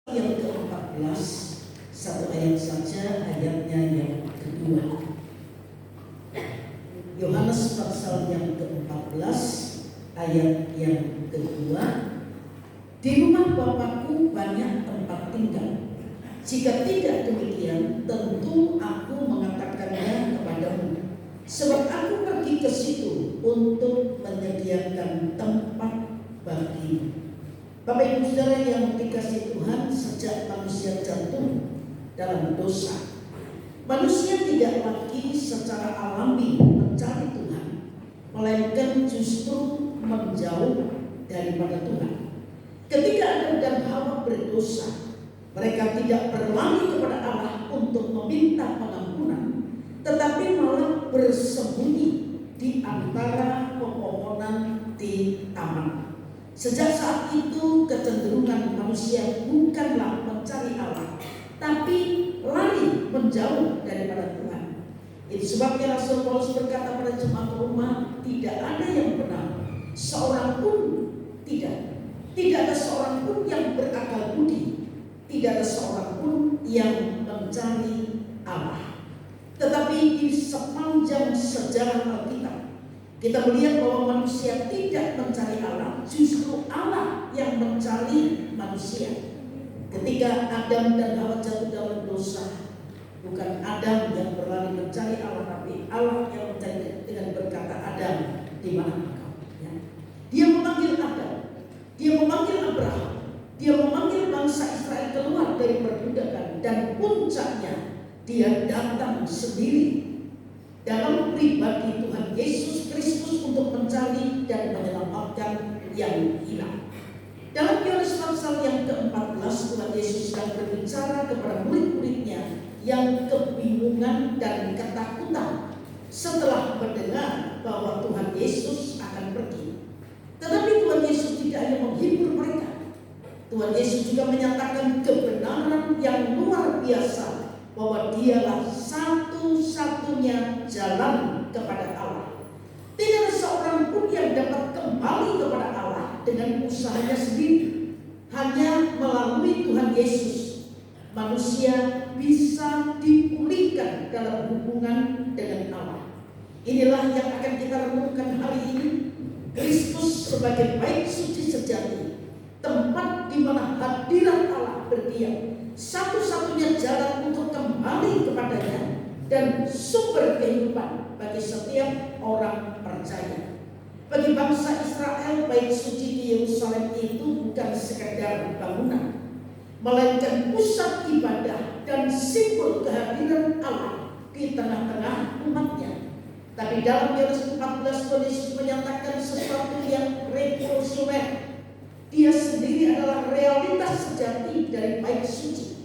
Yang ke-14, satu ayat saja, ayatnya yang kedua. Yohanes pasal yang ke-14 ayat yang kedua. Di rumah Bapakku banyak tempat tinggal. Jika tidak demikian, tentu aku mengatakannya kepadamu. Sebab aku pergi ke situ untuk menyediakan tempat bagimu. Bapak Ibu Saudara yang dikasihi Tuhan, sejak manusia jatuh dalam dosa, manusia tidak lagi secara alami mencari Tuhan, melainkan justru menjauh daripada Tuhan. Ketika Adam dan Hawa berdosa, mereka tidak berlari kepada Allah untuk meminta pengampunan, tetapi malah bersembunyi di antara pepohonan di taman. Sejak saat itu kecenderungan manusia bukanlah mencari Allah, tapi lari menjauh daripada Tuhan. Itu sebabnya Rasul Paulus berkata pada jemaat Roma, tidak ada yang benar, seorang pun tidak. Tidak ada seorang pun yang berakal budi, tidak ada seorang pun yang mencari Allah. Tetapi di sepanjang sejarah Alkitab, kita melihat bahwa manusia tidak mencari Allah, justru Allah yang mencari manusia. Ketika Adam dan Hawa jatuh dalam dosa, bukan Adam yang berlari mencari Allah, tapi Allah yang mencari dengan berkata, Adam, di mana engkau? Ya. Dia memanggil Adam, dia memanggil Abraham, dia memanggil bangsa Israel keluar dari perbudakan, dan puncaknya dia datang sendiri dalam pribadi Tuhan Yesus Kristus untuk mencari dan menyelamatkan yang hilang. Dalam Yohanes pasal yang ke-14, Tuhan Yesus sedang berbicara kepada murid-muridnya yang kebingungan dan ketakutan setelah mendengar bahwa Tuhan Yesus akan pergi. Tetapi Tuhan Yesus tidak hanya menghibur mereka, Tuhan Yesus juga menyatakan kebenaran yang luar biasa, bahwa dialah satu-satunya jalan kepada Allah. Tidak ada seorang pun yang dapat kembali kepada Allah dengan usahanya sendiri. Hanya melalui Tuhan Yesus, manusia bisa dipulihkan dalam hubungan dengan Allah. Inilah yang akan kita renungkan hari ini. Kristus sebagai bait suci sejati, tempat di mana hadirat Allah berdiam, satu-satunya jalan untuk kembali kepadanya dan sumber kehidupan bagi setiap orang percaya. Bagi bangsa Israel, bait suci di Yerusalem itu bukan sekadar bangunan, melainkan pusat ibadah dan simbol kehadiran Allah di tengah-tengah umatnya. Tapi dalam Yohanes 14, Tuhan Yesus menyatakan sesuatu yang revolusioner. Dia sendiri adalah realitas sejati dari bait suci.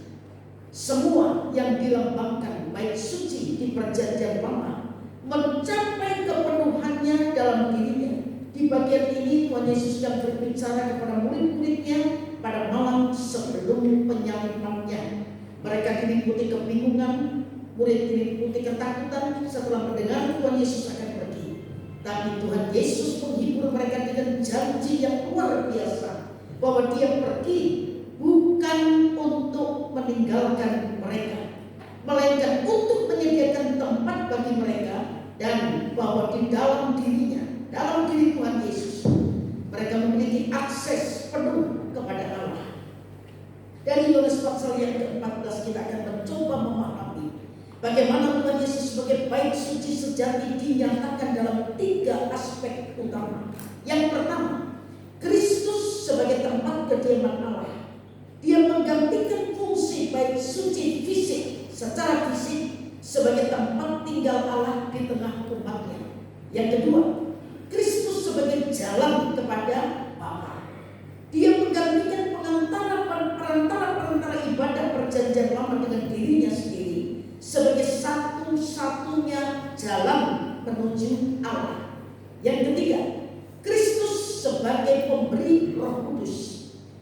Semua yang dilambangkan bait suci di perjanjian lama mencapai kepenuhannya dalam dirinya. Di bagian ini Tuhan Yesus sedang berbicara kepada murid-muridnya pada malam sebelum penyalibannya. Mereka diliputi kebingungan, murid diliputi ketakutan setelah mendengar Tuhan Yesus akan pergi. Tapi Tuhan Yesus menghibur mereka dengan janji yang luar biasa, bahwa dia pergi bukan untuk meninggalkan mereka, melainkan untuk menyediakan tempat bagi mereka, dan bahwa di dalam dirinya, dalam diri Tuhan Yesus, mereka memiliki akses penuh kepada Allah. Dari Yohanes pasal yang ke-14 kita akan mencoba memahami bagaimana Tuhan Yesus sebagai bait suci sejati dinyatakan dalam 3 aspek utama. Yang pertama, Kristus sebagai tempat kediaman Allah. Dia menggantikan fungsi bait suci fisik secara fisik sebagai tempat tinggal Allah di tengah umatnya. Yang kedua, Kristus sebagai jalan kepada Bapa. Dia menggantikan perantara ibadah perjanjian lama dengan dirinya sendiri sebagai satu-satunya jalan menuju Allah. Yang ketiga, Kristus sebagai pemberi Roh Kudus.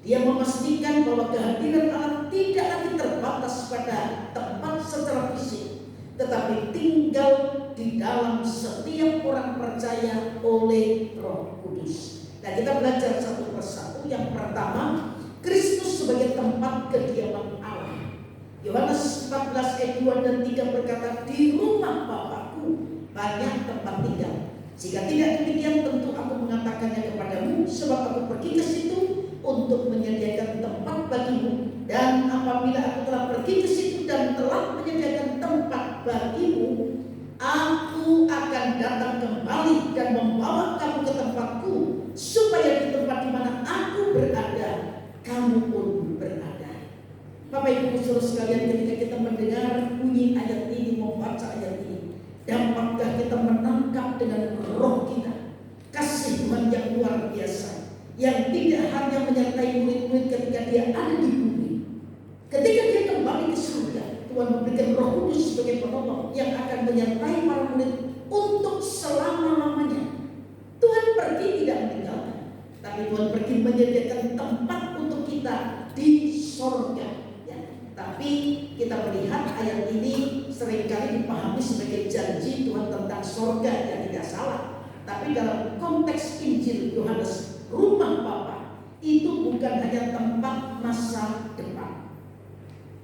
Dia memastikan bahwa kehadiran Allah tidak lagi terbatas pada tempat secara fisik, tetapi tinggal di dalam setiap orang percaya oleh Roh Kudus. Nah, kita belajar satu persatu. Yang pertama, Kristus sebagai tempat kediaman ayat 2 dan 3 berkata, di rumah Bapakku banyak tempat tinggal. Jika tidak demikian, tentu aku mengatakannya kepadamu, sebab aku pergi ke situ untuk menyediakan tempat bagimu. Dan apabila aku telah pergi ke situ dan telah menyediakan tempat bagimu, aku akan datang kembali dan membawa kamu ke tempatku, supaya di tempat di mana aku berada, kamu pun berada. Bapak Ibu saudara sekalian, ketika kita mendengar bunyi ayat ini, membaca ayat ini, dapatkah kita menangkap dengan roh kita kasih Tuhan yang luar biasa, yang tidak hanya menyertai murid-murid ketika dia ada di bumi. Ketika dia kembali ke surga, Tuhan memberikan Roh Kudus sebagai penolong yang akan menyertai para murid untuk selama-lamanya. Tuhan pergi tidak meninggalkan, tapi Tuhan pergi menyediakan tempat untuk kita di sorga. Tapi kita melihat ayat ini seringkali dipahami sebagai janji Tuhan tentang sorga, yang tidak salah. Tapi dalam konteks Injil Yohanes, rumah Bapa itu bukan hanya tempat masa depan.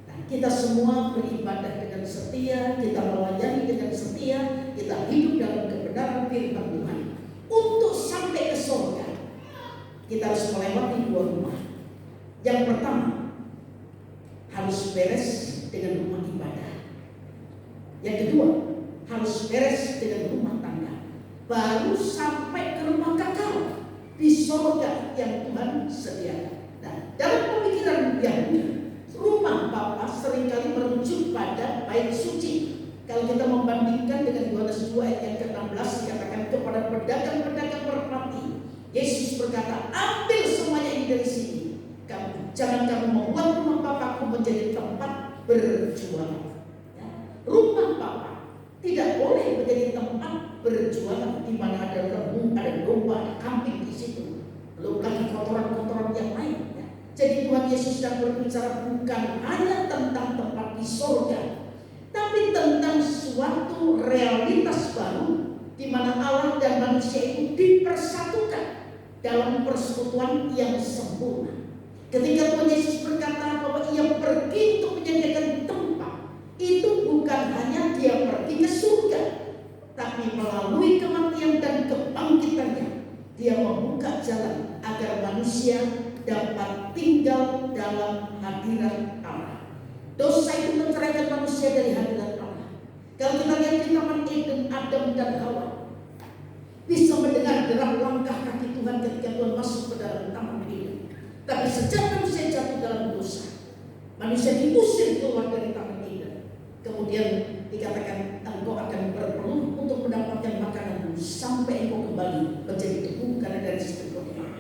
Nah, kita semua beribadah dengan setia, kita melayani dengan setia, kita hidup dalam kebenaran firman Tuhan. Untuk sampai ke sorga, kita harus melewati dua rumah. Yang pertama, harus beres dengan rumah ibadah. Yang kedua, harus beres dengan rumah tangga. Baru sampai ke rumah kekal di sorga yang Tuhan sediakan. Nah, dalam pemikiran Yahudi, rumah Bapa seringkali merujuk pada bait suci. Kalau kita membandingkan dengan Yohanes 2 ayat yang ke-16, dikatakan kepada pedagang-pedagang merpati, Yesus berkata, ambil semuanya ini dari sini. Jangan kamu membuat rumah Bapakku menjadi tempat berjualan. Ya. Rumah Bapa tidak boleh menjadi tempat berjualan di mana ada lembu, ada domba, ada kambing di situ. Belum lagi kotoran-kotoran yang lain. Ya. Jadi Tuhan Yesus sedang berbicara bukan hanya tentang tempat di sorga, tapi tentang suatu realitas baru di mana Allah dan manusia itu dipersatukan dalam persekutuan yang sempurna. Ketika Tuhan Yesus berkata bahwa ia pergi untuk menyediakan tempat, itu bukan hanya dia pergi ke surga, tapi melalui kematian dan kebangkitannya, dia membuka jalan agar manusia dapat tinggal dalam hadirat Allah. Dosa itu menceraikan manusia dari hadirat Allah. Kalau kita lihat di Taman Eden, Adam dan Hawa bisa mendengar derap langkah kaki Tuhan ketika Tuhan masuk ke dalam Taman Eden. Tapi sejak manusia jatuh dalam dosa, manusia diusir keluar dari Taman Eden. Kemudian dikatakan engkau akan berpeluh untuk mendapatkan makanan sampai engkau kembali menjadi tubuh, karena dari situ kau hidup.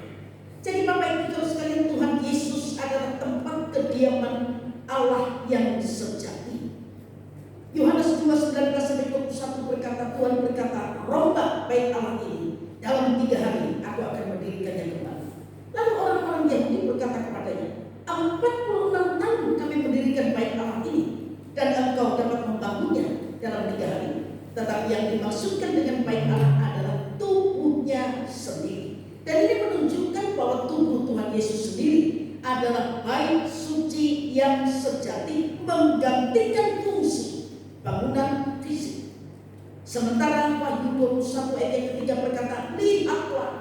Jadi Bapak Ibu sekalian, Tuhan Yesus adalah tempat kediaman Allah yang sejati. Yohanes 2:19-21 berkata, Tuhan berkata, rombak bait Allah ini, dalam 3 hari aku akan mendirikannya kembali. Lalu orang-orang Yahudi berkata kepadanya, 46 tahun kami mendirikan bait Allah ini, dan engkau dapat membangunnya dalam 3 hari. Tetapi yang dimaksudkan dengan bait Allah adalah tubuhnya sendiri. Dan ini menunjukkan bahwa tubuh Tuhan Yesus sendiri adalah bait suci yang sejati, menggantikan fungsi bangunan fisik. Sementara Wahyu 21 ayat yang ketiga berkata, lihatlah,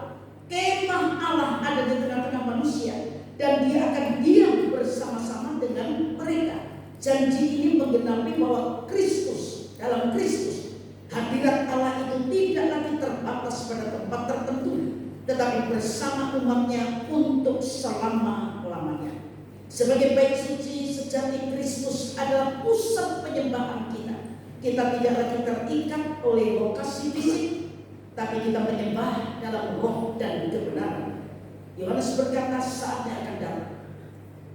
kemah Allah ada di tengah-tengah manusia, dan dia akan diam bersama-sama dengan mereka. Janji ini menggenapi bahwa Kristus, dalam Kristus, hadirat Allah itu tidak lagi terbatas pada tempat tertentu, tetapi bersama umatnya untuk selama-lamanya. Sebagai bait suci sejati, Kristus adalah pusat penyembahan kita. Kita tidak lagi terikat oleh lokasi fisik, tapi kita menyembah dalam roh dan kebenaran. Yohanes berkata saatnya akan datang,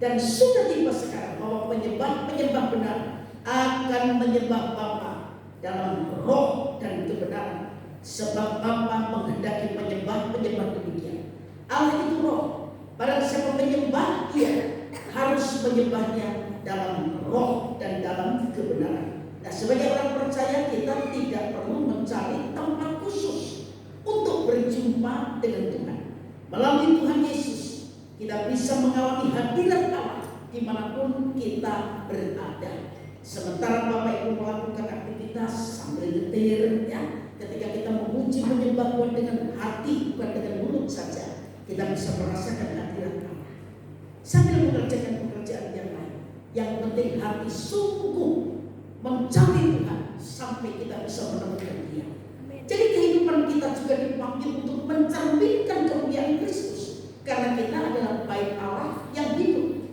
dan sudah tiba sekarang bahwa penyembah benar akan menyembah Bapa dalam roh dan kebenaran, sebab Bapa menghendaki penyembah demikian. Allah itu roh. Barang siapa menyembah Dia harus menyembahnya dalam roh dan dalam kebenaran. Nah, sebagai orang percaya, kita tidak perlu mencari tempat khusus untuk berjumpa dengan Tuhan. Melalui Tuhan Yesus, kita bisa mengalami hadirat Allah dimanapun kita berada. Sementara Bapak Ibu melakukan aktivitas sambil nyetir, ya, ketika kita memuji menyembah Tuhan dengan hati, bukan dengan mulut saja, kita bisa merasakan hadirat Allah. Sambil mengerjakan pekerjaan yang lain, yang penting hati sungguh mencari Tuhan sampai kita bisa menemukan Dia. Jadi kehidupan kita juga dipanggil untuk mencerminkan kemuliaan Kristus, karena kita adalah bait Allah yang hidup.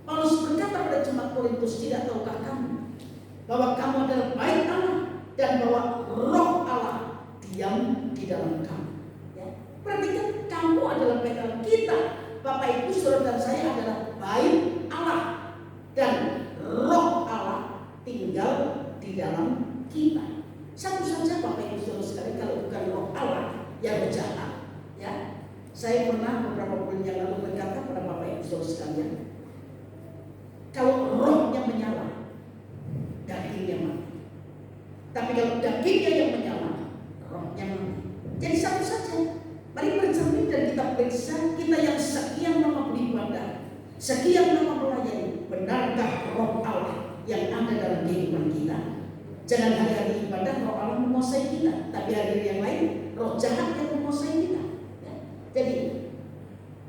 Paulus berkata pada jemaat Korintus, tidak tahukah kamu bahwa kamu adalah bait Allah dan bahwa Roh Allah diam di dalam kamu. Ya. Berarti kan kamu adalah bait Allah. Kita, Bapak Ibu, saudara dan saya adalah bait Allah dan Roh Allah tinggal di dalam kita. Satu saja Bapak Ibu saudara sekalian, kalau bukan Roh Allah yang jahat, ya. Saya pernah beberapa bulan yang lalu berkata pada Bapak Ibu saudara sekalian, kalau rohnya menyala, dagingnya mati. Tapi kalau dagingnya yang menyala, rohnya mati. Jadi satu saja. Mari bercermin dan kita periksa, kita yang sekian lama beribadah, sekian lama melayani, benarkah Roh Allah yang ada dalam kehidupan kita? Jangan hari-hari ibadah Roh Allah menguasai kita, tapi hari yang lain roh jahat yang menguasai kita. Ya. Jadi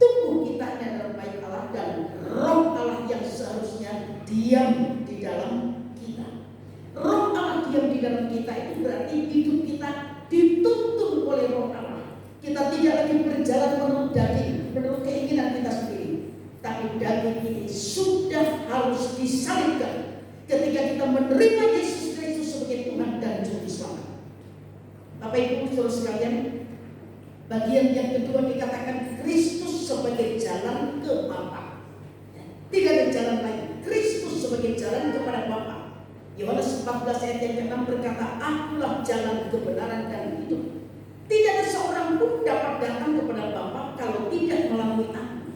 tubuh kita adalah bait Allah dan Roh Allah yang seharusnya diam di dalam kita. Roh Allah diam di dalam kita itu berarti hidup kita dituntun oleh Roh Allah. Kita tidak lagi berjalan menurut daging, menurut keinginan kita sendiri, tapi daging ini sudah harus disalibkan ketika kita menerima Yesus Kristus sebagai Tuhan dan Juru Selamat. Bapak Ibu saudara sekalian, bagian yang kedua dikatakan Kristus sebagai jalan ke Bapa. Tidak ada jalan lain. Kristus sebagai jalan kepada Bapa. Yohanes 14 ayat yang ke-6 berkata, Akulah jalan kebenaran dan hidup. Tidak ada seorang pun dapat datang kepada Bapa kalau tidak melalui Aku.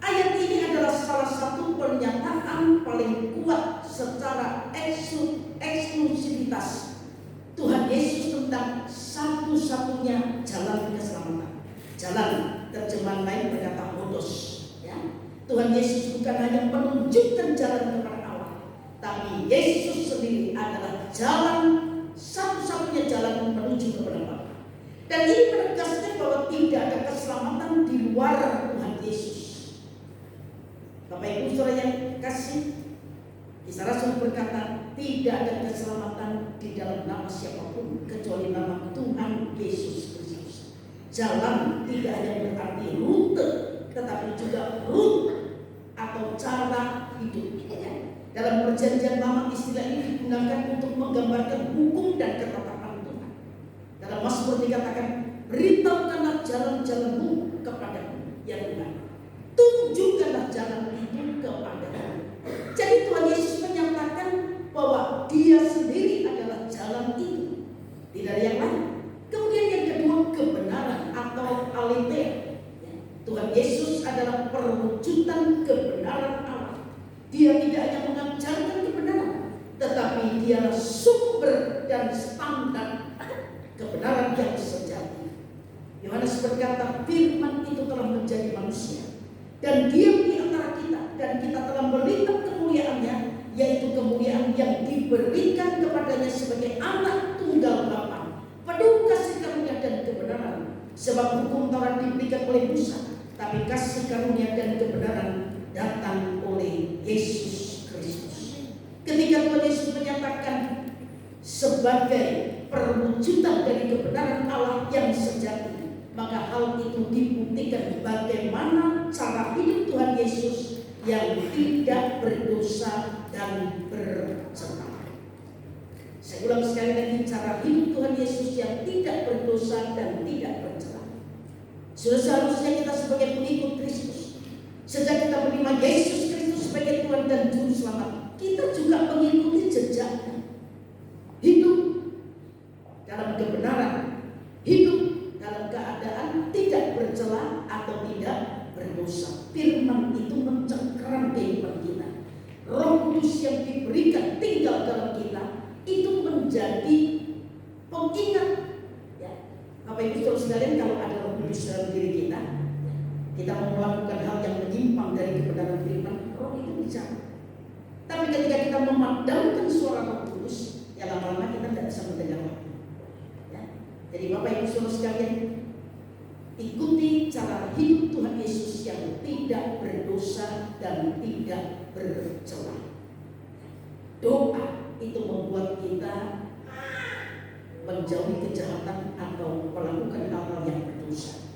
Ayat ini adalah salah satu pernyataan paling kuat secara eksklusivitas Tuhan Yesus tentang satu-satunya jalan keselamatan. Jalan, terjemahan lain berkata hodos. Ya. Tuhan Yesus bukan hanya menunjukkan jalan kepada Allah, tapi Yesus sendiri adalah jalan, satu-satunya jalan menuju kepada Bapa. Dan ini menegaskan bahwa tidak ada keselamatan di luar Tuhan Yesus. Bapak Ibu saudara yang kasih, Kisah Rasul berkata, tidak ada keselamatan di dalam nama siapapun kecuali nama Tuhan Yesus Kristus. Jalan tidak hanya berarti rute, tetapi juga root atau cara hidup. Dalam perjanjian lama istilah ini digunakan untuk menggambarkan hukum dan ketetapan Tuhan. Dalam Mazmur dikatakan, beritahukanlah jalan-jalanmu kepadaku, ya Tuhan. Tunjukkanlah jalan itu kepadaku. Jadi Tuhan Yesus menyatakan bahwa Dia sendiri adalah jalan itu, tidak ada yang lain. Kemudian yang kedua, kebenaran atau aletheia. Tuhan Yesus adalah perwujudan kebenaran Allah. Dia tidak hanya mengajarkan kebenaran, tetapi Dialah sumber dan standar kebenaran yang sejati. Yohanes berkata, firman itu telah menjadi manusia dan diam di antara kita, dan kita telah melihat kemuliaannya, yaitu kemuliaan yang diberikan kepadanya sebagai anak tunggal Bapa, penuh kasih karunia dan kebenaran. Sebab hukum Taurat diberikan oleh Musa, tapi kasih karunia dan kebenaran datang oleh Yesus Kristus. Ketika Tuhan Yesus menyatakan sebagai perwujudan dari kebenaran Allah yang sejati, maka hal itu dibuktikan bagaimana cara hidup Tuhan Yesus yang tidak berdosa dan bercela. Saya ulang sekali lagi, cara hidup Tuhan Yesus yang tidak berdosa dan tidak bercela. Sudah seharusnya kita sebagai pengikut Kristus, sejak kita menerima Yesus Kristus sebagai Tuhan dan Juru Selamat, kita juga mengikuti jejaknya. Hidup dalam kebenaran, hidup dalam keadaan tidak bercela atau tidak berdosa. Firman itu mencengkeram kehidupan kita. Roh Kudus yang diberikan tinggal dalam kita itu menjadi pengingat. Ya. Bapak Ibu saudara sekalian, kalau ada Roh Kudus dalam diri kita, kita mau melakukan hal yang menyimpang dari kebenaran firman, Roh itu bicara. Tapi ketika kita memadamkan suara bisa mendengar waktu. Ya. Jadi Bapak Ibu Saudara sekalian, ikuti cara hidup Tuhan Yesus yang tidak berdosa dan tidak bercela. Doa itu membuat kita menjauhi kejahatan atau melakukan hal-hal yang berdosa.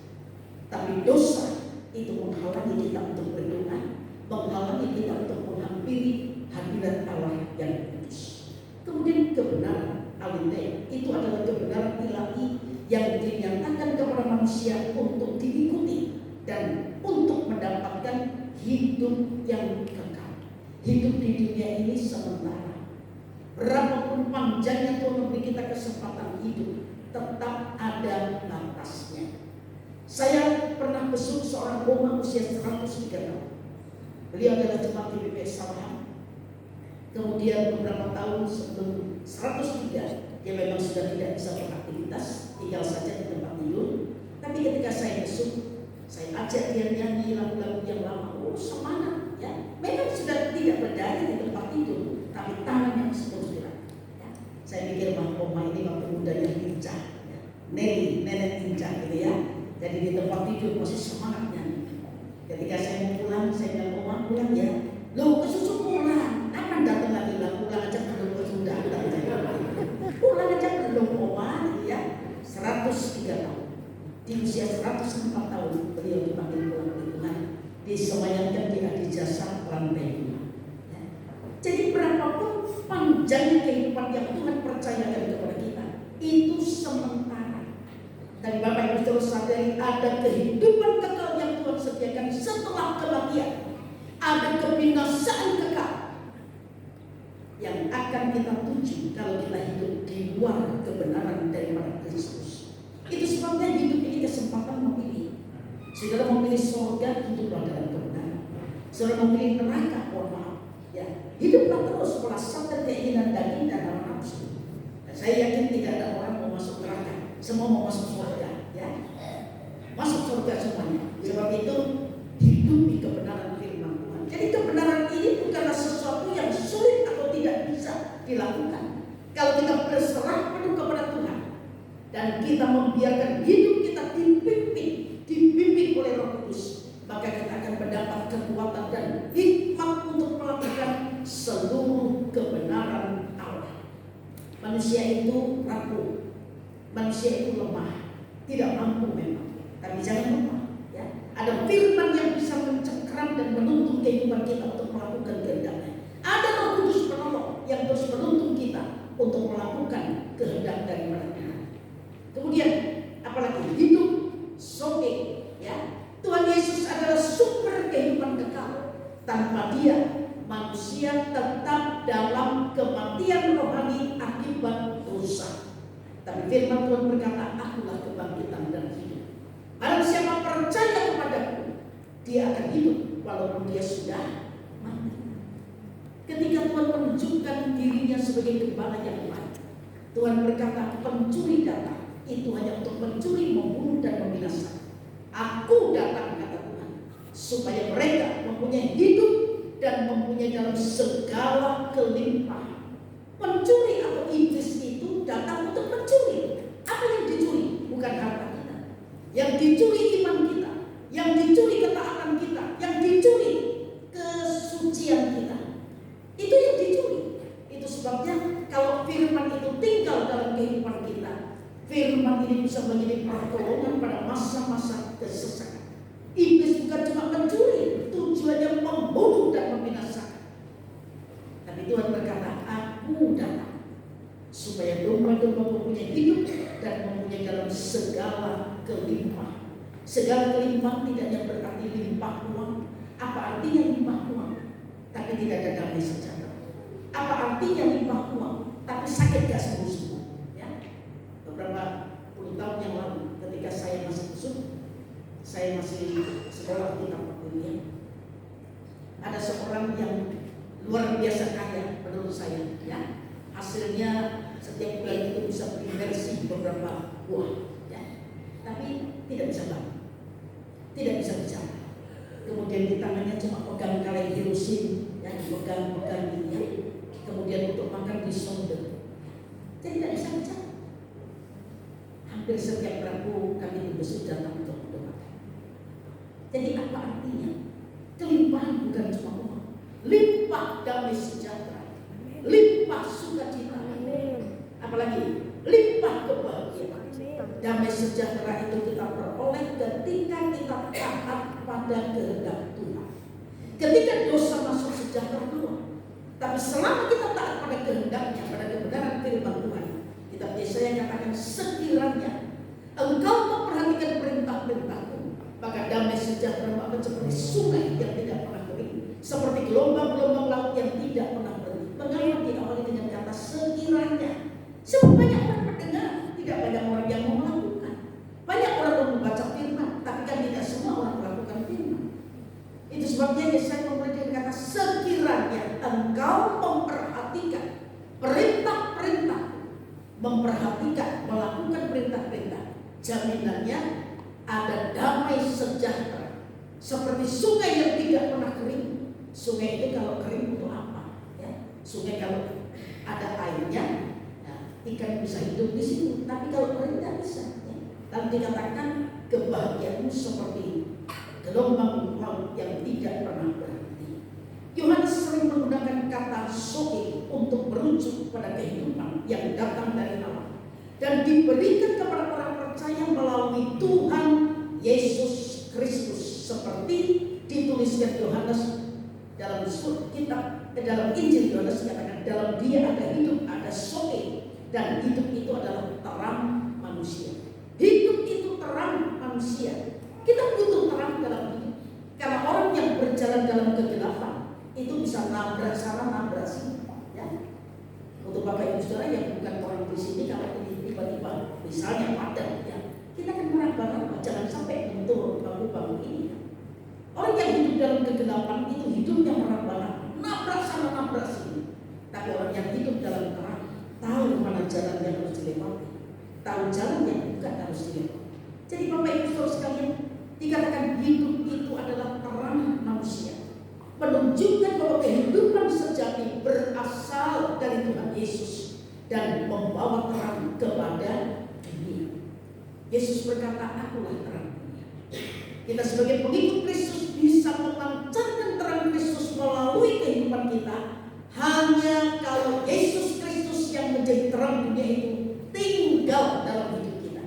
Tapi dosa itu menghalangi kita untuk berdoa, menghalangi kita untuk menghampiri hadirat Allah yang kudus. Kemudian kebenaran Alkitab itu adalah kebenaran ilahi yang dinyatakan kepada manusia untuk diikuti dan untuk mendapatkan hidup yang kekal. Hidup di dunia ini sementara. Berapapun panjangnya Tuhan memberi kita kesempatan hidup, tetap ada batasnya. Saya pernah besuk seorang oma usia 103 tahun. Beliau adalah jemaat di BPS Salaman. Kemudian beberapa tahun sebelum 103, dia memang sudah tidak bisa beraktivitas, tinggal saja di tempat tidur. Tapi ketika saya besuk, saya ajak dia nyanyi lagu-lagu yang lama. Oh, semangat ya. Memang sudah tidak berdaya di tempat tidur, tapi tangannya masih terus gerak. Ya. Saya pikir oma ini waktu mudanya lincah, ya. Nenek lincah gitu ya. Jadi di tempat tidur masih semangat nyanyi. Ketika saya mau pulang, saya bilang, oma pulang ya. Loh, kesusu pulang. Kapan datang lagi lah? Pulang aja belum sudah. Pulang aja belum oma ya. 103 tahun. Di usia 104 tahun beliau dipanggil pulang ke Tuhan. Disemayamkan di adijasa lantai 2. Ya. Jadi berapapun panjangnya kehidupan yang Tuhan percayakan kepada kita, itu sementara. Dan Bapak Ibu terus sadari ada kehidupan kekal yang Tuhan sediakan setelah kematian. Ada kebinasaan kekal yang akan kita tuju kalau kita hidup di luar kebenaran daripada Kristus. Itu sebabnya hidup ini kesempatan memilih. Saudara memilih surga, hiduplah dalam kebenaran. Saudara memilih neraka, mohon maaf. Ya, hiduplah terus merasakan keinginan daging dan hawa nafsu. Dan saya yakin tidak ada orang mau masuk neraka. Semua mau masuk surga, ya. Masuk surga semuanya. Sebab itu hidup di kebenaran firman Tuhan. Jadi kebenaran ini bukanlah sesuatu yang sulit atau tidak bisa dilakukan. Kalau kita berserah penuh kepada Tuhan dan kita membiarkan hidup kita dipimpin oleh Roh Kudus, maka kita akan mendapat kekuatan dan hikmat untuk melakukan seluruh kebenaran Allah. Manusia itu rapuh. Manusia itu lemah, tidak mampu memang, tapi jangan lupa, ya. Ada firman yang bisa mencengkeram dan menuntun kehidupan kita untuk melakukan kehendaknya. Ada Roh Kudus penolong yang terus menuntun kita untuk melakukan kehendak daripada Tuhan. Kemudian, apalagi hidup soke, ya. Tuhan Yesus adalah sumber kehidupan kekal. Tanpa Dia, manusia tetap dalam kematian rohani akibat dosa. Tapi firman Tuhan berkata, akulah kebangkitan dan hidup. Barang siapa percaya kepadaku, dia akan hidup walaupun dia sudah mati. Ketika Tuhan menunjukkan dirinya sebagai gembala yang baik, Tuhan berkata, pencuri datang itu hanya untuk mencuri, membunuh dan membinasakan. Aku datang, kata Tuhan, supaya mereka mempunyai hidup dan mempunyai dalam segala kelimpahan. Pencuri atau iblis itu datang untuk mencuri. Apa yang dicuri? Bukan harta kita. Yang dicuri iman kita, yang dicuri ketaatan kita, yang dicuri kesucian kita. Itu yang dicuri. Itu sebabnya kalau firman itu tinggal dalam kehidupan kita, firman ini bisa menjadi pertolongan pada masa-masa kesesakan. Iblis bukan cuma mencuri, tujuannya membunuh dan membinasakan. Tapi Tuhan berkata, aku datang supaya domba-domba mempunyai hidup dan mempunyai dalam segala kelimpahan. Segala kelimpahan tidak yang berarti limpah uang. Apa artinya limpah uang? Tapi tidak ada damai sejahtera. Apa artinya limpah uang? Tapi sakit gak sembuh-sembuh. Ya? Beberapa puluh tahun yang lalu, ketika saya masih besar, saya masih sekolah di tempat kuliah. Ada seorang yang luar biasa kaya menurut saya, ya. Hasilnya setiap bulan itu bisa beli versi beberapa buah, ya. Tapi tidak bisa bangun, tidak bisa bicara. Kemudian di tangannya cuma pegang kaleng hirosin, ya, pegang ini, ya. Kemudian untuk makan di sonde. Jadi tidak bisa bicara. Hampir setiap Rabu kami besok datang untuk mendoakan. Jadi apa artinya? Kelimpahan bukan cuma uang, limpah damai sejahtera, limpah sukacita, apalagi limpah kebahagiaan. Damai sejahtera itu kita peroleh ketika kita taat pada kehendak Tuhan. Ketika dosa masuk sejahtera keluar. Tapi selama kita taat pada kehendaknya, pada kebenaran firman Tuhan, kita biasanya katakan sekiranya engkau memperhatikan perintah-perintahku, maka damai sejahtera akan seperti sungai yang tidak pernah kering, seperti gelombang-gelombang laut yang tidak pernah berhenti. Mengapa diawali dengan kata sekiranya? Sebab banyak orang mendengar, tidak banyak orang yang mau melakukan. Banyak orang yang membaca firman, tapi kan tidak semua orang melakukan firman. Itu sebabnya Yesaya memulai dengan kata sekiranya engkau memperhatikan perintah-perintah, memperhatikan, melakukan perintah-perintah, jaminannya ada damai sejahtera seperti sungai yang tidak pernah kering. Sungai itu kalau kering untuk apa? Ya, sungai kalau ada airnya, ya, ikan bisa hidup di situ. Tapi kalau kering tidak bisa. Ya. Dan dikatakan kebahagiaanmu seperti gelombang laut yang tidak pernah berhenti. Yohanes sering menggunakan kata soe untuk merujuk pada kehidupan yang datang dari Allah dan diberikan kepada orang percaya melalui Tuhan Yesus Kristus, seperti dituliskan Yohanes dalam kitab dalam Injil Yohanes katakan dalam Dia ada hidup, ada soe, dan hidup itu adalah terang manusia. Hidup itu terang manusia. Kita butuh terang dalam hidup. Karena orang yang berjalan dalam kegelapan itu bisa nabrak sana, nabrak sini. Ya. Untuk Bapak Ibu Saudara yang bukan orang di sini, kalau ini tiba-tiba misalnya padam, ya, kita akan meraba-raba, jangan sampai bentur bambu-bambu ini. Orang yang hidup dalam kegelapan itu hidupnya meraba-raba, nabrak sana, nabrak sini. Tapi orang yang hidup dalam terang tahu mana jalan yang harus dilewati, tahu jalan yang bukan harus dilewati. Jadi Bapak Ibu Saudara sekalian, dikatakan hidup itu adalah terang manusia, menunjukkan bahwa kehidupan sejati berasal dari Tuhan Yesus dan membawa terang kepada dunia. Yesus berkata, akulah terang dunia. Kita sebagai pengikut Kristus bisa memancarkan terang Kristus melalui kehidupan kita hanya kalau Yesus Kristus yang menjadi terang dunia itu tinggal dalam hidup kita.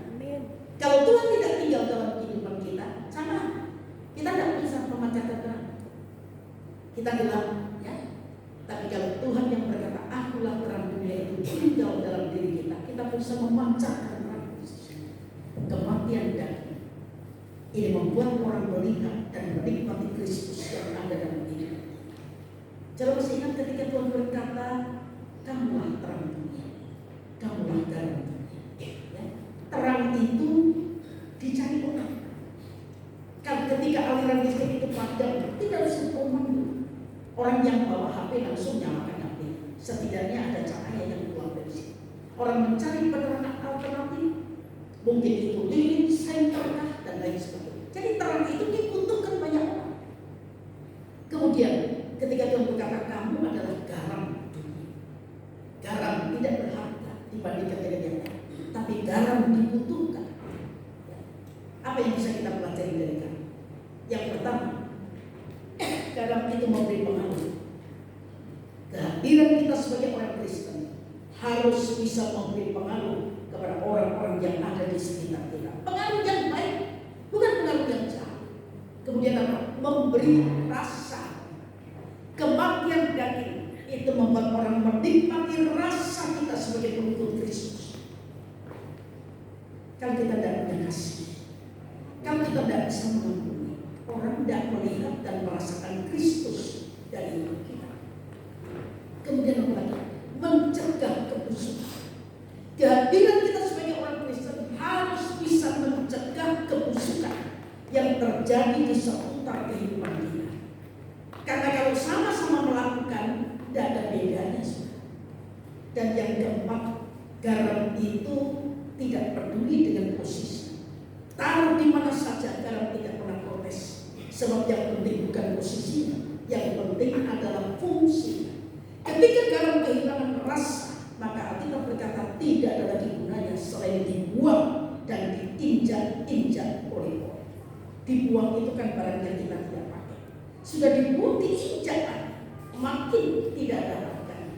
Kalau Tuhan tidak tinggal dalam kehidupan kita, sama kita tidak bisa memancarkan terang. Kita gelap, ya. Tapi kalau Tuhan yang berkata, akulah terang dunia itu tinggal dalam diri kita, kita bisa memancarkan terang Kristus. Kematian daging ini membuat orang melihat dan menikmati Kristus yang ada dalam hidup. Jangan masih ingat ketika Tuhan berkata, kamulah terang dunia, kamulah garam dunia. Ya. Terang itu dicari orang. Kan ketika aliran listrik itu padam, tidak harus komando. Orang yang bawa HP langsung nyalakan HP. Setidaknya ada cahaya yang keluar dari situ. Orang mencari penerangan alternatif, mungkin itu lilin, senter, dan lain sebagainya. Jadi terang itu dibutuhkan banyak orang. Kemudian ketika Tuhan berkata, kamu adalah garam dunia. Garam tidak berharga dibandingkan dengan yang lain, tapi garam dibutuhkan. Apa yang bisa kita pelajari dari garam? Yang pertama, garam itu memberi pengaruh. Kehadiran kita sebagai orang Kristen harus bisa memberi pengaruh kepada orang-orang yang ada di sekitar kita. Pengaruh yang baik, bukan pengaruh yang jahat. Kemudian apa? Memberi rasa. Kematian daging itu membuat orang menikmati rasa kita sebagai pengikut Kristus. Kalau kita tidak punya kasih, kalau kita tidak bisa mengampuni, orang tidak melihat dan merasakan Kristus dari hidup kita. Kemudian apa lagi? Mencegah kebusukan. Kehadiran kita sebagai orang Kristen harus bisa mencegah kebusukan yang terjadi di seputar kehidupan kita. Karena kalau sama-sama melakukan, tidak ada bedanya. Dan yang keempat, garam itu tidak peduli dengan posisi. Taruh di mana saja, garam tidak pernah protes. Sebab yang penting bukan posisinya, yang penting adalah fungsinya. Ketika garam kehilangan rasa, maka Alkitab berkata tidak ada lagi gunanya selain dibuang dan diinjak-injak oleh orang. Dibuang itu kan barang yang kita tidak pakai. Sudah dibuang, diinjak, makin tidak ada harganya.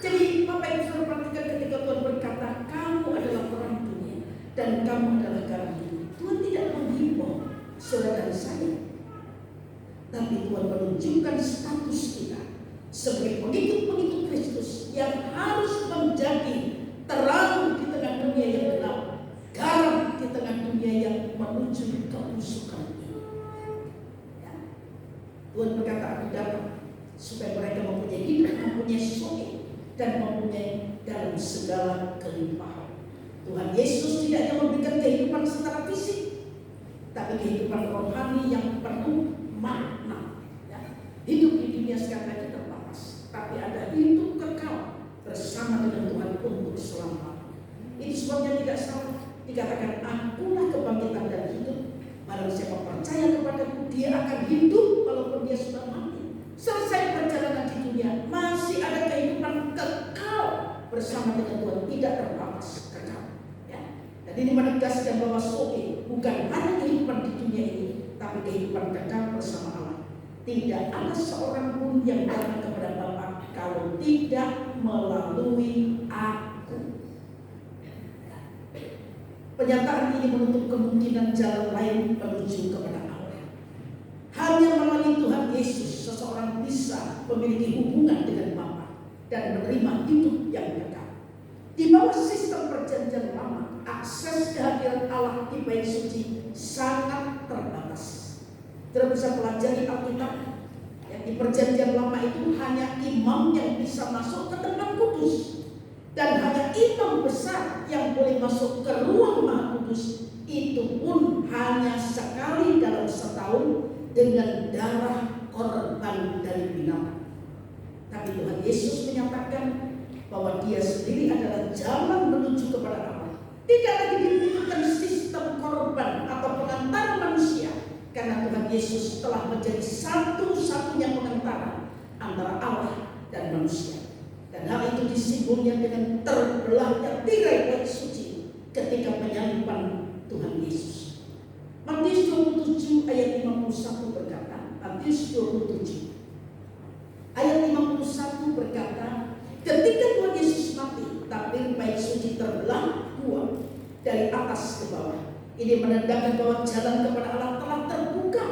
Jadi Bapak Ibu Saudara perhatikan ketika Tuhan berkata kamu adalah terang dunia dan kamu adalah garam dunia. Tuhan tidak menghimbau saudara dan saya, tapi Tuhan menunjukkan status kita sebagai pengikut-pengikut Kristus yang harus menjadi terang di tengah dunia yang gelap, garam di tengah dunia yang menuju kebusukan ini. Ya. Tuhan berkata aku datang supaya mereka mempunyai hidup, mempunyai soke, dan mempunyai dalam segala kelimpahan. Tuhan Yesus tidak hanya memberikan kehidupan secara fisik, tapi kehidupan rohani yang penuh makna. Ya. Hidup di dunia sekarang ini terbatas, tapi ada hidup kekal bersama dengan Tuhan untuk selama. Ini sebabnya tidak salah dikatakan akulah kebangkitan dan hidup. Barang siapa percaya kepadaku, dia akan hidup walaupun dia sudah mati. Selesai perjalanan di dunia, masih ada kehidupan kekal bersama dengan Tuhan, tidak terbatas kekal. Ya. Dan ini menegaskan bahwa soke bukan hanya kehidupan di dunia ini, tapi kehidupan kekal bersama Allah. Tidak ada seorang pun yang datang kepada Bapa kalau tidak melalui aku. Penyataan ini menutup kemungkinan jalan lain menuju kepada Allah. Hanya melalui Tuhan Yesus seseorang bisa memiliki hubungan dengan Bapa dan menerima hidup yang kekal. Di bawah sistem perjanjian lama, akses kehadiran Allah di bait suci sangat terbatas. Kita bisa pelajari Alkitab. Yang di perjanjian lama itu hanya imam yang bisa masuk ke tempat kudus. Dan hanya imam besar yang boleh masuk ke ruang Maha Kudus. Itu pun hanya sekali dalam setahun dengan darah korban dari binatang. Tapi Tuhan Yesus menyatakan bahwa dia sendiri adalah jalan menuju kepada Allah. Tidak lagi dibutuhkan sistem korban atau pengantara manusia, karena Tuhan Yesus telah menjadi satu-satunya pengantara antara Allah dan manusia. Dan hal itu disimbolnya dengan terbelahnya tirai bait suci ketika penyaliban Tuhan Yesus. Matius 27 ayat 51 berkata, Matius 27 ayat 51 berkata, ketika Tuhan Yesus mati, tabir bait suci terbelah dua dari atas ke bawah. Ini menandakan bahwa jalan kepada Allah telah terbuka,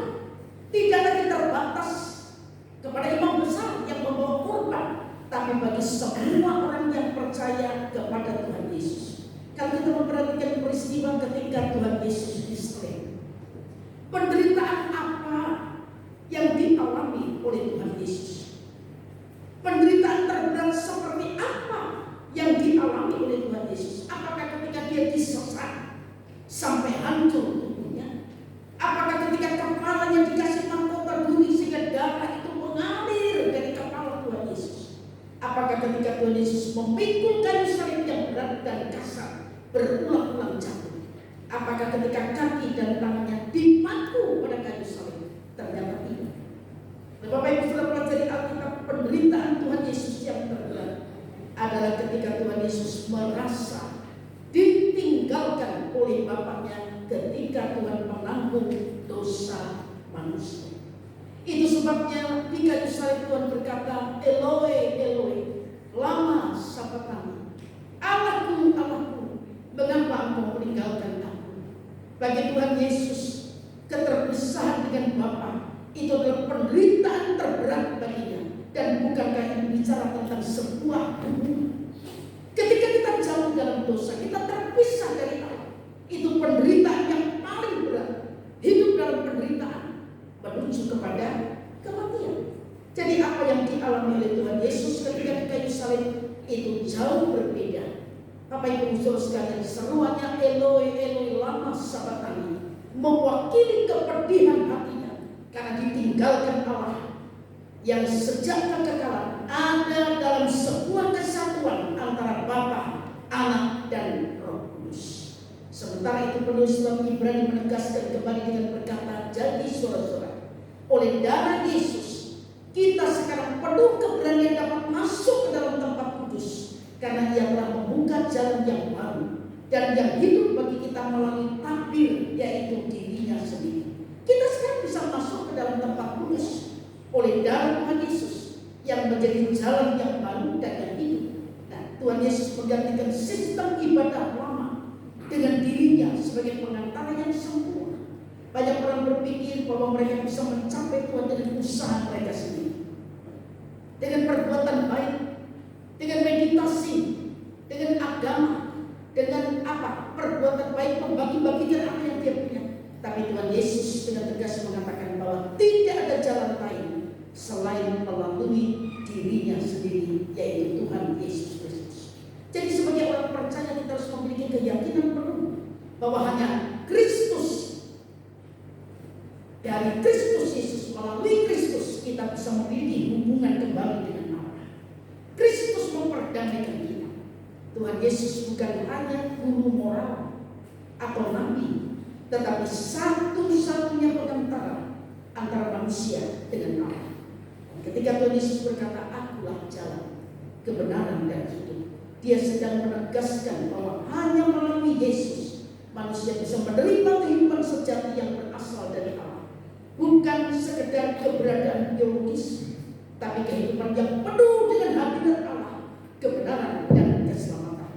tidak lagi terbatas kepada imam besar yang membawa korban, tapi bagi semua orang yang percaya kepada Tuhan Yesus. Kalau kita memperhatikan peristiwa ketika Tuhan Yesus disalib, penderitaan apa yang dialami oleh Tuhan Yesus? Penderitaan terberat seperti apa yang dialami oleh Tuhan Yesus? Apakah ketika dia disesat sampai hancur tubuhnya? Apakah ketika kepalanya dikasih mahkota duri sehingga darah itu mengalir dari kepala Tuhan Yesus? Apakah ketika Tuhan Yesus memikul kayu salib yang berat dan kasar berulang-ulang jatuh? Apakah ketika kaki dan tangannya dipaku pada kayu salib? Ternyata tidak. Bapak Ibu sudah pelajari Alkitab, penderitaan Tuhan Yesus yang terberat adalah ketika Tuhan Yesus merasa ditinggalkan oleh Bapaknya ketika Tuhan menanggung dosa manusia. Itu sebabnya di kayu salib Tuhan berkata, Eloi, Eloi, lama sabachthani. Allahku, Allahku, mengapa engkau meninggalkan aku? Bagi Tuhan Yesus, keterpisahan dengan Bapa itu adalah penderitaan terberat baginya. Dan bukankah ini bicara tentang sebuah hubungan? Ketika kita jauh dalam dosa, kita terpisah dari Allah. Itu penderitaan yang paling berat. Hidup dalam penderitaan menuju kepada kematian. Jadi apa yang dialami oleh Tuhan Yesus ketika di kayu salib itu jauh berbeda. Bapak Ibu saudara sekalian, seruannya Eloi, Eloi, lama sabachthani mewakili kepedihan hatinya karena ditinggalkan Allah yang sejak kekekalan ada dalam sebuah kesatuan antara Bapa, Anak, dan Roh Kudus. Sementara itu penulis surat Ibrani menegaskan kembali dengan berkata, jadi saudara-saudara, oleh darah Yesus kita sekarang penuh keberanian dapat masuk ke dalam tempat kudus karena Ia dan yang hidup bagi kita melalui takdir, yaitu dirinya sendiri. Kita sekarang bisa masuk ke dalam tempat kudus oleh darah Tuhan Yesus yang menjadi jalan yang baru dan yang hidup. Nah, Tuhan Yesus menggantikan sistem ibadah lama dengan dirinya sebagai pengantara yang sempurna. Banyak orang berpikir bahwa mereka bisa mencapai Tuhan dengan usaha mereka sendiri, dengan perbuatan baik, dengan meditasi, dengan agama, dengan perbuatan baik, membagi-bagikan apa yang dia punya. Tapi Tuhan Yesus dengan tegas mengatakan bahwa tidak ada jalan lain selain melalui dirinya sendiri, yaitu Tuhan Yesus Kristus. Jadi sebagai orang percaya kita harus memiliki keyakinan penuh bahwa hanya Kristus, dari Kristus Yesus, melalui Kristus kita bisa memiliki hubungan kembali dengan Allah. Kristus memperdamaikan kita. Tuhan Yesus bukan hanya guru moral atau nabi, tetapi satu-satunya pengantara antara manusia dengan Allah. Ketika Tuhan Yesus berkata, "Akulah jalan, kebenaran dan hidup," Dia sedang menegaskan bahwa hanya melalui Yesus manusia bisa menerima kehidupan sejati yang berasal dari Allah. Bukan sekedar keberadaan biologis, tapi kehidupan yang penuh dengan hadirat Allah, kebenaran dan keselamatan.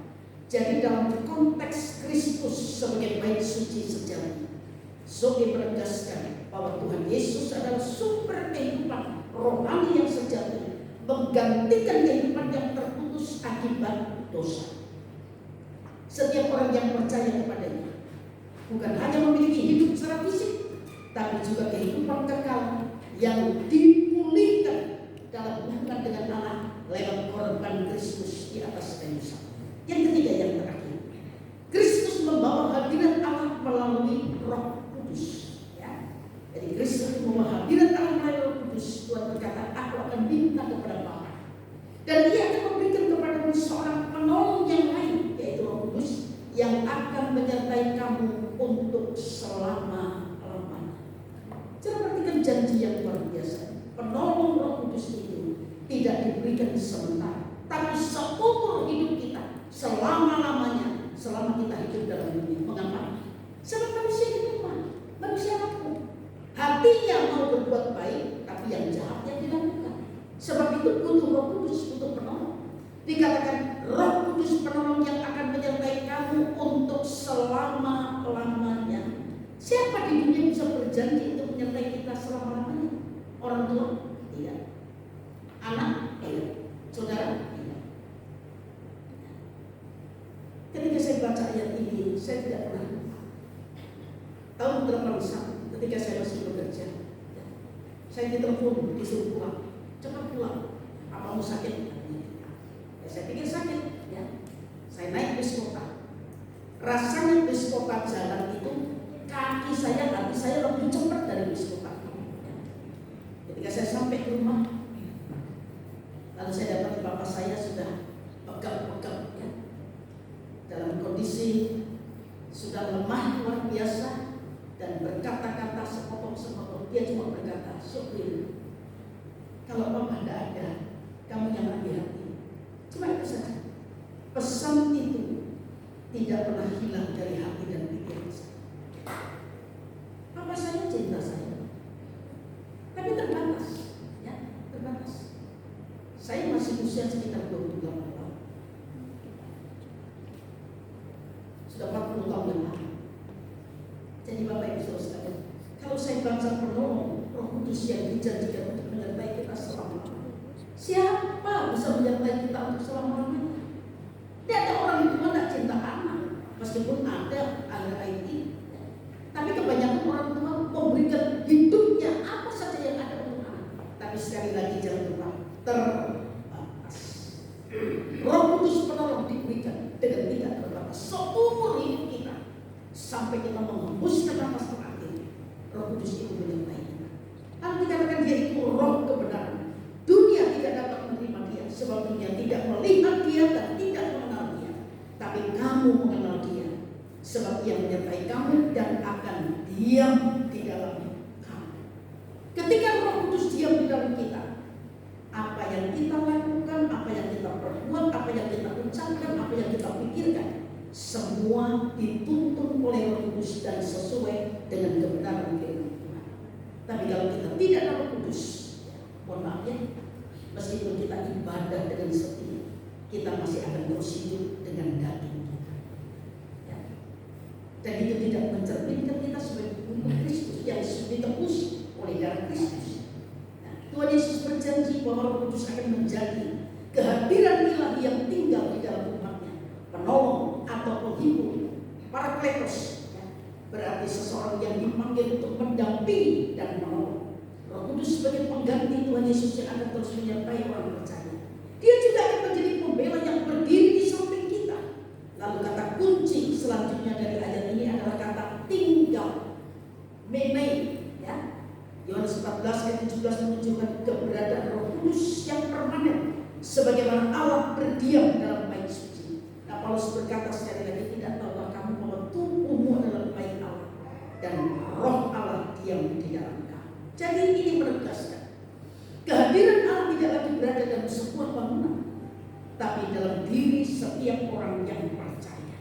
Jadi dalam konteks Kristus sebagai bait suci sejati, Zoe menegaskan bahwa Tuhan Yesus adalah sumber kehidupan rohani yang sejati, menggantikan kehidupan yang terputus akibat dosa. Setiap orang yang percaya kepadanya bukan hanya memiliki hidup secara fisik, tapi juga kehidupan kekal yang dipulihkan dalam hubungan dengan Allah lewat korban Kristus di atas kayu salib. Yang ketiga, yang terakhir, Kristus membawa hadirat Allah melalui Roh Kudus. Ya. Jadi Kristus membawa hadirat Allah melalui Roh Kudus. Tuhan berkata, "Aku akan minta kepada Bapa, dan Dia akan memberikan kepadamu seorang penolong yang lain, yaitu Roh Kudus, yang akan menyertai kamu untuk selama-lamanya." Jangan perhatikan janji yang luar biasa. Penolong Roh Kudus itu tidak diberikan sementara, tapi seumur hidup kita, selama-lamanya, selama kita hidup dalam dunia. Mengapa? Sebab manusia itu manusia rapuh. Hatinya mau berbuat baik, tapi yang jahat yang dilakukan. Sebab itu butuh Roh Kudus, butuh penolong. Dikatakan Roh Kudus penolong yang akan menyertai kamu untuk selama-lamanya. Siapa di dunia bisa berjanji untuk menyertai kita selama-lamanya? Orang tua? Tidak. Anak? Tidak. Saudara? Tidak. Ketika saya baca ayat ini, saya tidak pernah lupa. Tahun 81, ketika saya masih bekerja, saya ditelepon, disuruh pulang. Cepat pulang. Apamu sakit? Ya, saya pikir sakit. Ya. Saya naik bis kota. Rasanya bis kota jalan itu, kaki saya, hati saya lebih cepat dari bis kota. Ketika saya sampai ke rumah, lalu saya dapat bapak saya sudah pegang-pegang, ya, dalam kondisi sudah lemah luar biasa dan berkata-kata sepotong-sepotong. Dia cuma berkata, "Syukri, kalau Bapak tidak ada, kamu yang hati-hati." Cuma itu saja. Pesan itu tidak pernah hilang dari hati dan pikiran saya. Bapak saya cinta saya, tapi terbatas, ya, terbatas. Saya masih usia sekitar 28 tahun. Sudah 40 tahun yang lalu. Jadi Bapak Ibu Saudara sekalian, kalau saya baca penolong Roh Kudus yang dijanjikan untuk menyertai kita selama-lamanya, siapa bisa menyertai kita untuk selama-lamanya? Tidak ada orang itu tidak cinta anak, meskipun ada IT. Tapi kebanyakan orang tua memberikan hidupnya apa saja yang ada untuk anak. Tapi sekali lagi jangan lupa, terbatas. Roh Kudus penolong diberikan dengan tidak terbatas seumur hidup kita sampai kita menghembuskan nafas terakhir. Roh Kudus itu menyertai kita. Lalu dikatakan Dia itu Roh kebenaran. Dunia tidak dapat menerima Dia, sebab dunia tidak melihat Dia dan tidak mengenal Dia. Tapi kamu mengenal Dia, sebab Dia menyertai kamu dan akan diam di dalam kamu. Ketika Roh Kudus diam di dalam kita, apa yang kita lakukan, apa yang kita perbuat, apa yang kita ucapkan, apa yang kita pikirkan, semua dituntun oleh Roh Kudus dan sesuai dengan kebenaran firman Tuhan. Tapi kalau kita tidak ada Roh Kudus, mohon maaf ya, meskipun kita ibadah dengan setia, kita masih akan terus hidup dengan daging kita. Ya. Dan itu tidak mencerminkan kita sebagai umat Kristus yang ditebus oleh darah Kristus. Nah, Tuhan Yesus berjanji bahwa Roh Kudus akan menjadi kehadiran ilahi yang tinggal di dalam umatnya, penolong atau penghibur, parakletos. Ya. Berarti seseorang yang dipanggil untuk mendampingi dan menolong. Roh Kudus sebagai pengganti Tuhan Yesus yang akan terus menyertai orang percaya. Dia juga akan menjadi pembela yang berdiri di samping kita. Lalu kata kunci selanjutnya dari ayat ini adalah kata tinggal, mene. Ya. Yohanes 14 ayat 17 menunjukkan keberadaan Roh Kudus yang permanen, sebagaimana Allah berdiam dalam bait suci. Nah, Paulus berkata sekali lagi, tidak tahukah kamu bahwa tubuhmu adalah bait Allah dan Roh Allah diam di dalam kamu. Jadi ini menegaskan kehadiran Allah tidak lagi berada dalam sebuah bangunan, tapi dalam diri setiap orang yang percaya.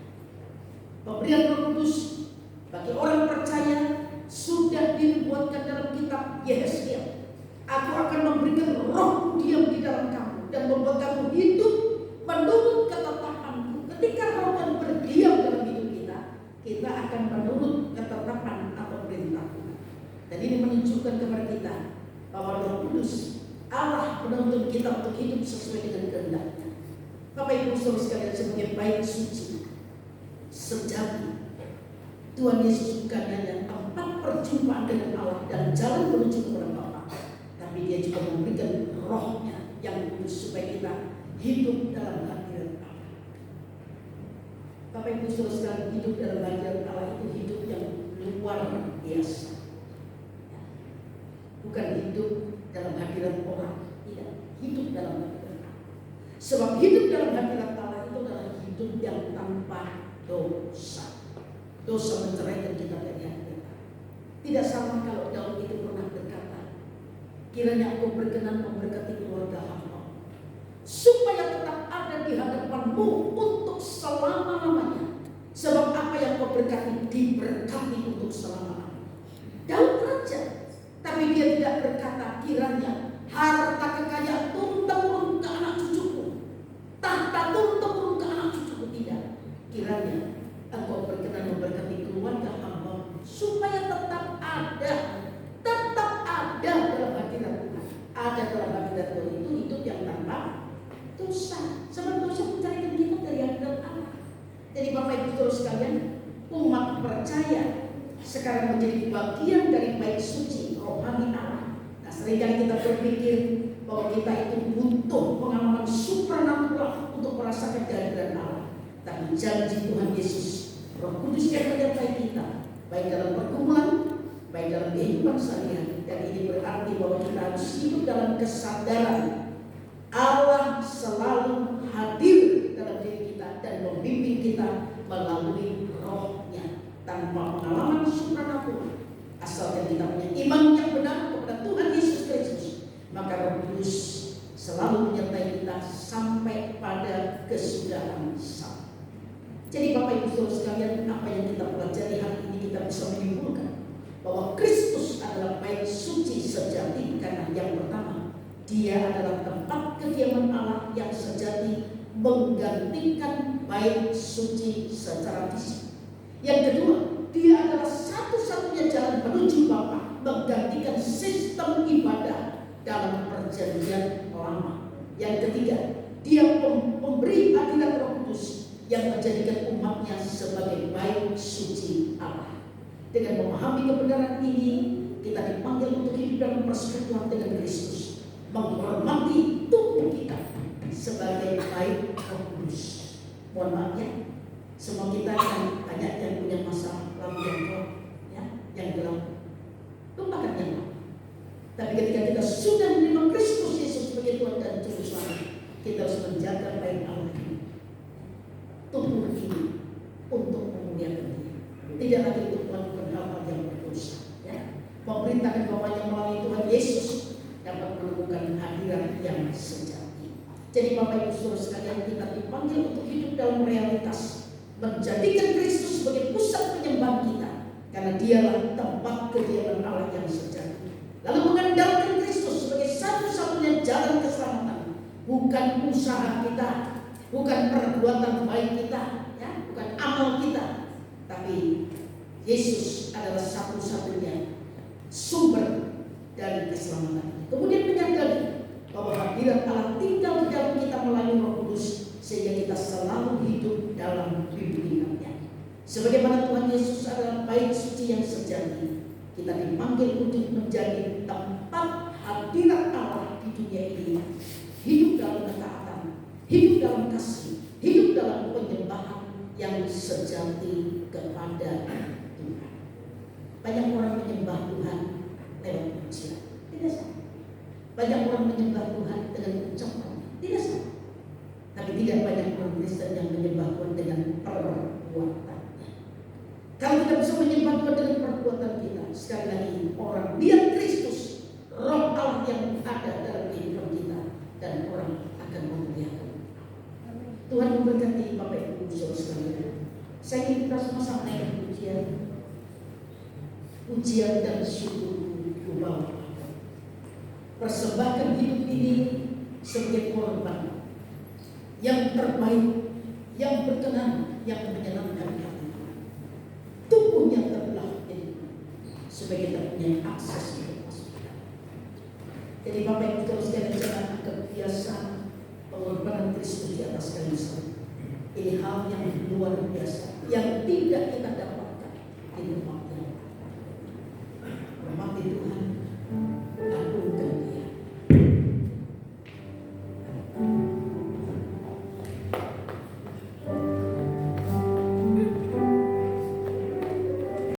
Pemberian Roh Kudus bagi orang percaya sudah dibuatkan dalam kitab Yesaya. Aku akan memberikan roh diam di dalam kamu dan membuat kamu hidup menurut ketetapanku. Ketika roh yang berdiam dalam hidup kita, kita akan menurut ketetapan atau perintahku. Dan ini menunjukkan kepada kita bahwa Roh Kudus Allah menuntun kita untuk hidup sesuai dengan kehendaknya. Bapak Ibu Saudara sekalian, sebagai bait suci sejati, Tuhan Yesus bukan hanya tempat perjumpaan dengan Allah dan jalan menuju kepada Bapa, tapi Dia juga memberikan Roh-Nya yang kudus supaya kita hidup dalam hadirat Allah. Bapak Ibu Saudara sekalian, hidup dalam hadirat Allah itu hidup yang luar biasa. Bukan hidup dalam hadirat orang, tidak, hidup dalam hadirat Allah. Sebab hidup dalam hadirat Allah itu adalah hidup yang tanpa dosa. Dosa menceraikan kita dari hadirat Allah. Tidak sama kalau Daud itu pernah berkata, kiranya Engkau berkenan memberkati keluarga hamba, supaya tetap ada di hadapan-Mu untuk selama-lamanya. Sebab apa yang Kau berkati diberkati untuk selama-lamanya. Daud raja, tapi dia tidak berkata kiranya harta kekayaan turun-temurun ke anak cucuku, tahta turun-temurun ke anak cucuku. Tidak, kiranya Engkau berkenan memberkati keluarga hamba supaya tetap ada dalam hadirat Tuhan. Ada dalam hadirat Tuhan itu hidup yang tanpa dosa. Sebab dosa mencarikan kita dari hadirat Allah. Jadi Bapak Ibu Saudara sekalian, umat percaya sekarang menjadi bagian dari bait suci rohani Allah. Nah, seringkali kita berpikir bahwa kita itu butuh pengalaman supranatural untuk merasakan kehadiran Allah. Tapi janji Tuhan Yesus, Roh Kudus yang menyertai kita, baik dalam pergumulan, baik dalam kehidupan sehari-hari. Dan ini berarti bahwa kita harus hidup dalam kesadaran Allah selalu hadir dalam diri kita dan membimbing kita melalui Roh-Nya. Tanpa pengalaman supranatural, asalkan kita punya iman yang benar kepada Tuhan Yesus Kristus, maka Roh Kudus selalu menyertai kita sampai pada kesudahan zaman. Jadi Bapak Ibu Saudara sekalian, apa yang kita pelajari hari ini kita bisa menyimpulkan bahwa Kristus adalah bait suci sejati karena yang pertama, Dia adalah tempat kediaman Allah yang sejati menggantikan bait suci secara fisik. Yang kedua, Dia adalah satu-satunya jalan menuju Bapa, menggantikan sistem ibadah dalam perjanjian lama. Yang ketiga, Dia pemberi hadirat Roh Kudus yang menjadikan umatnya sebagai bait suci Allah. Dengan memahami kebenaran ini, kita dipanggil untuk hidup dalam persekutuan dengan Kristus, menghormati tubuh kita sebagai bait Roh Kudus. Mohon maaf ya, semua kita kan banyak yang punya masalah lalu yang gelap, ya, yang gelap. Lupakan yang gelap. Tapi ketika kita sudah menerima Kristus Yesus sebagai Tuhan dan Juru Selamat, kita harus menjaga bait Allah ini, tubuh ini, untuk memuliakan Dia. Tidak lagi untuk melakukan hal-hal yang berdosa. Ya. Memerintahkan bapaknya melalui Tuhan Yesus dapat menemukan hadirat yang sejati. Jadi Bapak Ibu Saudara sekalian, kita dipanggil untuk hidup dalam realitas menjadikan Kristus sebagai pusat penyembahan kita, karena dialah tempat kediaman Allah yang sejati. Lalu mengandalkan Kristus sebagai satu-satunya jalan keselamatan, bukan usaha kita, bukan perbuatan baik kita, ya, bukan amal kita, tapi Yesus adalah satu-satunya sumber dari keselamatan. Kemudian menyadari bahwa hadirat Allah tinggal di dalam kita melalui Roh Kudus, sehingga kita selalu hidup dalam bimbingannya. Sebagaimana Tuhan Yesus adalah bait suci yang sejati, kita dipanggil untuk menjadi tempat hadirat Allah di dunia ini. Hidup dalam ketaatan, hidup dalam kasih, hidup dalam penyembahan yang sejati kepada Tuhan. Banyak orang menyembah Tuhan lewat pujian, tidak salah. Banyak orang menyembah Tuhan dengan ucapan, tidak salah. Tapi tidak banyak orang Kristen yang menyembah Tuhan dengan perbuatannya. Kalau kita bisa menyembah Tuhan dengan perbuatan kita, sekali lagi orang lihat Kristus, Roh Allah yang ada dalam kehidupan kita, dan orang akan memuliakan. Tuhan memberkati Bapak Ibu saudara sekalian. Saya ingin kita sama-sama naikkan pujian dan syukur kepada Allah. Persembahkan hidup ini sebagai korban yang terbaik, yang berkenan, yang menyenangkan hati. Tubuhnya terbelah supaya kita punya akses untuk masuk. Jadi Bapak Ibu terus jangan kebiasaan pengorbanan Kristus di atas kayu salib. Ini hal yang luar biasa yang tidak kita dapatkan di rumah.